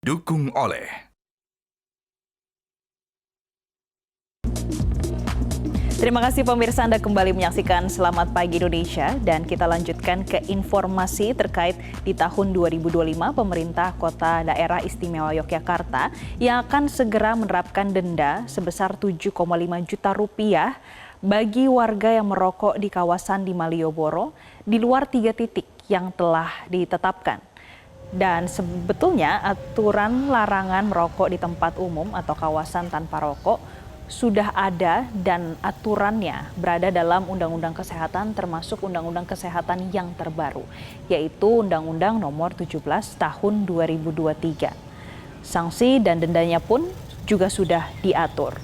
Dukung oleh Terima kasih pemirsa, Anda kembali menyaksikan Selamat Pagi Indonesia dan kita lanjutkan ke informasi terkait di tahun 2025 pemerintah Kota Daerah Istimewa Yogyakarta yang akan segera menerapkan denda sebesar 7,5 juta rupiah bagi warga yang merokok di kawasan di Malioboro di luar 3 titik yang telah ditetapkan. Dan sebetulnya aturan larangan merokok di tempat umum atau kawasan tanpa rokok sudah ada dan aturannya berada dalam Undang-Undang Kesehatan termasuk Undang-Undang Kesehatan yang terbaru, yaitu Undang-Undang Nomor 17 Tahun 2023. Sanksi dan dendanya pun juga sudah diatur.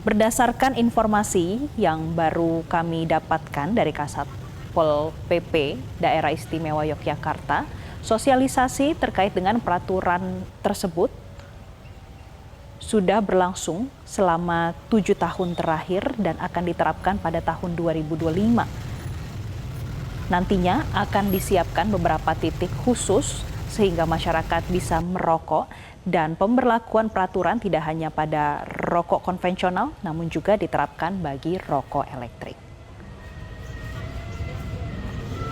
Berdasarkan informasi yang baru kami dapatkan dari Kasat Pol PP Daerah Istimewa Yogyakarta, sosialisasi terkait dengan peraturan tersebut sudah berlangsung selama 7 tahun terakhir dan akan diterapkan pada tahun 2025. Nantinya akan disiapkan beberapa titik khusus sehingga masyarakat bisa merokok dan pemberlakuan peraturan tidak hanya pada rokok konvensional namun juga diterapkan bagi rokok elektrik.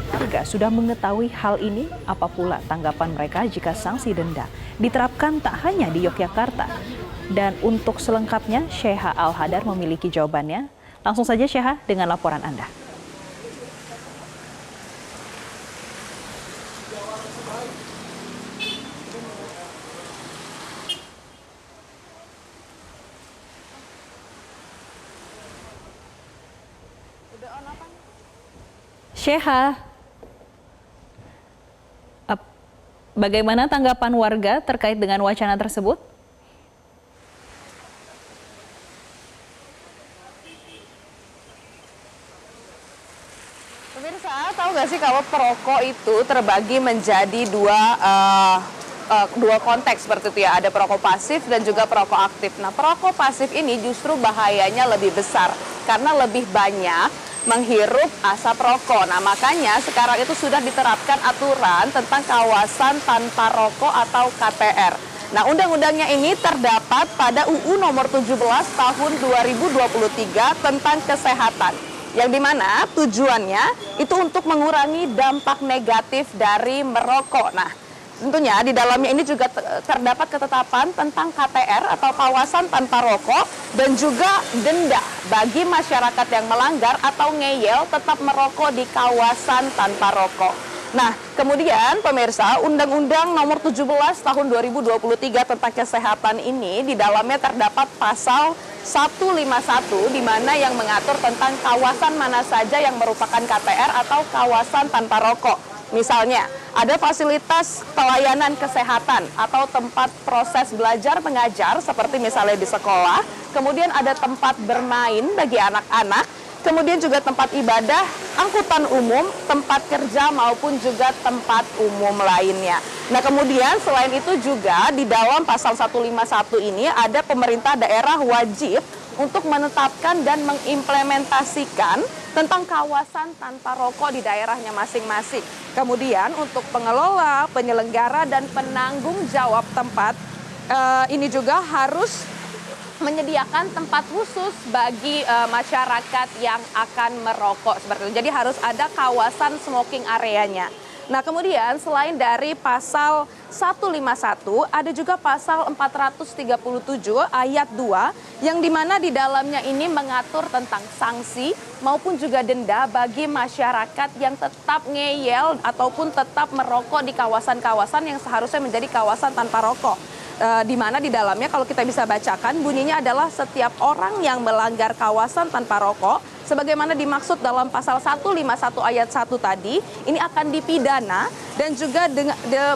Warga sudah mengetahui hal ini, apa pula tanggapan mereka jika sanksi denda diterapkan tak hanya di Yogyakarta? Dan untuk selengkapnya, Sheha Al-Hadar memiliki jawabannya. Langsung saja Sheha dengan laporan Anda. Sheha, bagaimana tanggapan warga terkait dengan wacana tersebut? Pemirsa, tahu nggak sih kalau perokok itu terbagi menjadi dua konteks seperti itu ya. Ada perokok pasif dan juga perokok aktif. Nah, perokok pasif ini justru bahayanya lebih besar karena lebih banyak menghirup asap rokok. Nah, makanya sekarang itu sudah diterapkan aturan tentang kawasan tanpa rokok atau KTR. Nah, undang-undangnya ini terdapat pada UU nomor 17 tahun 2023 tentang kesehatan. Yang dimana tujuannya itu untuk mengurangi dampak negatif dari merokok. Nah, tentunya di dalamnya ini juga terdapat ketetapan tentang KTR atau kawasan tanpa rokok dan juga denda bagi masyarakat yang melanggar atau ngeyel tetap merokok di kawasan tanpa rokok. Nah, kemudian pemirsa, Undang-Undang Nomor 17 Tahun 2023 tentang kesehatan ini di dalamnya terdapat pasal 151 di mana yang mengatur tentang kawasan mana saja yang merupakan KTR atau kawasan tanpa rokok. Misalnya, ada fasilitas pelayanan kesehatan atau tempat proses belajar mengajar seperti misalnya di sekolah, kemudian ada tempat bermain bagi anak-anak, kemudian juga tempat ibadah, angkutan umum, tempat kerja maupun juga tempat umum lainnya. Nah, kemudian selain itu juga di dalam pasal 151 ini ada pemerintah daerah wajib untuk menetapkan dan mengimplementasikan tentang kawasan tanpa rokok di daerahnya masing-masing. Kemudian untuk pengelola, penyelenggara, dan penanggung jawab tempat ini juga harus menyediakan tempat khusus bagi masyarakat yang akan merokok seperti itu. Jadi harus ada kawasan smoking areanya. Nah, kemudian selain dari pasal 151, ada juga pasal 437 ayat 2 yang dimana di dalamnya ini mengatur tentang sanksi maupun juga denda bagi masyarakat yang tetap ngeyel ataupun tetap merokok di kawasan-kawasan yang seharusnya menjadi kawasan tanpa rokok. Di mana di dalamnya kalau kita bisa bacakan bunyinya adalah setiap orang yang melanggar kawasan tanpa rokok sebagaimana dimaksud dalam pasal 151 ayat 1 tadi ini akan dipidana dan juga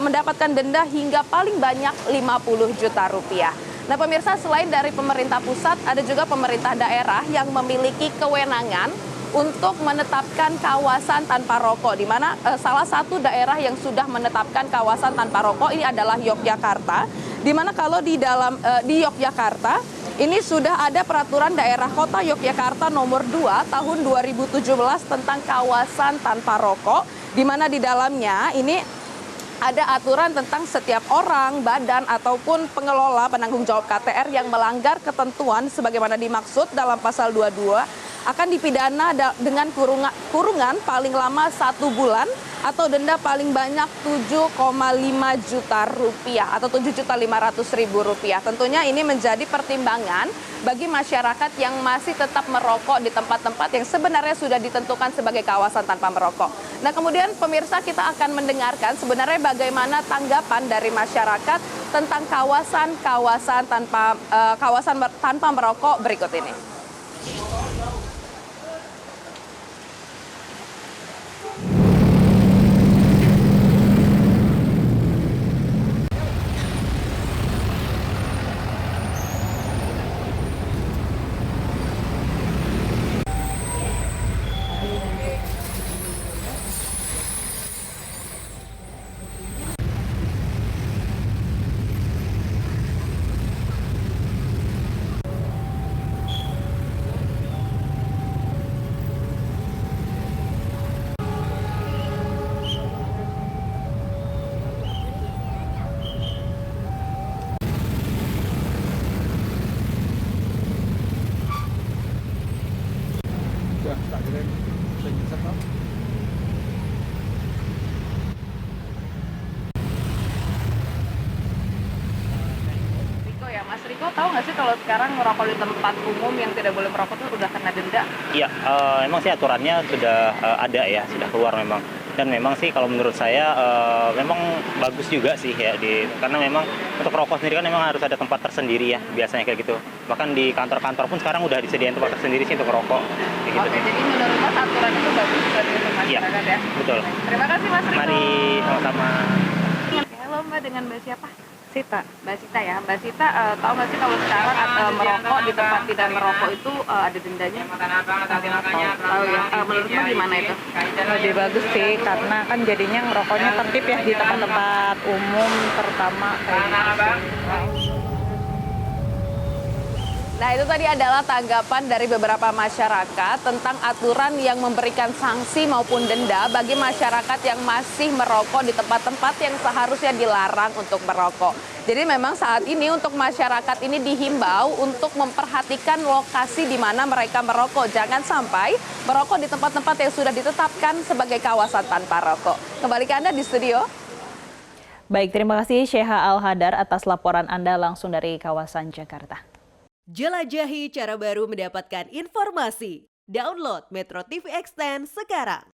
mendapatkan denda hingga paling banyak 50 juta rupiah. Nah, pemirsa, selain dari pemerintah pusat ada juga pemerintah daerah yang memiliki kewenangan untuk menetapkan kawasan tanpa rokok, di mana salah satu daerah yang sudah menetapkan kawasan tanpa rokok ini adalah Yogyakarta, di mana kalau di Yogyakarta ini sudah ada peraturan daerah kota Yogyakarta nomor 2 tahun 2017 tentang kawasan tanpa rokok, di mana di dalamnya ini ada aturan tentang setiap orang, badan, ataupun pengelola penanggung jawab KTR yang melanggar ketentuan sebagaimana dimaksud dalam pasal 22 akan dipidana dengan kurungan paling lama 1 bulan atau denda paling banyak 7,5 juta rupiah atau 7.500.000 rupiah. Tentunya ini menjadi pertimbangan bagi masyarakat yang masih tetap merokok di tempat-tempat yang sebenarnya sudah ditentukan sebagai kawasan tanpa merokok. Nah, kemudian pemirsa, kita akan mendengarkan sebenarnya bagaimana tanggapan dari masyarakat tentang kawasan tanpa merokok berikut ini. Riko ya, Mas Riko tahu nggak sih kalau sekarang merokok di tempat umum yang tidak boleh merokok itu udah kena denda? Iya, emang sih aturannya sudah ada ya, sudah keluar memang. Dan memang sih kalau menurut saya memang bagus juga sih ya, karena memang untuk rokok sendiri kan memang harus ada tempat tersendiri ya, biasanya kayak gitu. Bahkan di kantor-kantor pun sekarang udah disediain tempat tersendiri sih untuk rokok. Kayak gitu. Oke, jadi menurut Mas aturan itu bagus buat masyarakat ya? Betul. Terima kasih Mas Riko. Mari sama-sama. Halo Mbak, dengan Mbak siapa? Sita. Mbak Sita ya. Mbak Sita, tahu nggak sih kalau sekarang merokok di tempat tidak merokok itu ada dendanya? Tahu ya. Menurut Mbak gimana itu? Lebih bagus sih, karena kan jadinya ngerokoknya tertib ya di tempat-tempat umum, terutama kayak gitu. Nah, itu tadi adalah tanggapan dari beberapa masyarakat tentang aturan yang memberikan sanksi maupun denda bagi masyarakat yang masih merokok di tempat-tempat yang seharusnya dilarang untuk merokok. Jadi memang saat ini untuk masyarakat ini dihimbau untuk memperhatikan lokasi di mana mereka merokok. Jangan sampai merokok di tempat-tempat yang sudah ditetapkan sebagai kawasan tanpa rokok. Kembali ke Anda di studio. Baik, terima kasih Syekha Al-Hadar atas laporan Anda langsung dari kawasan Jakarta. Jelajahi cara baru mendapatkan informasi. Download Metro TV Extend sekarang.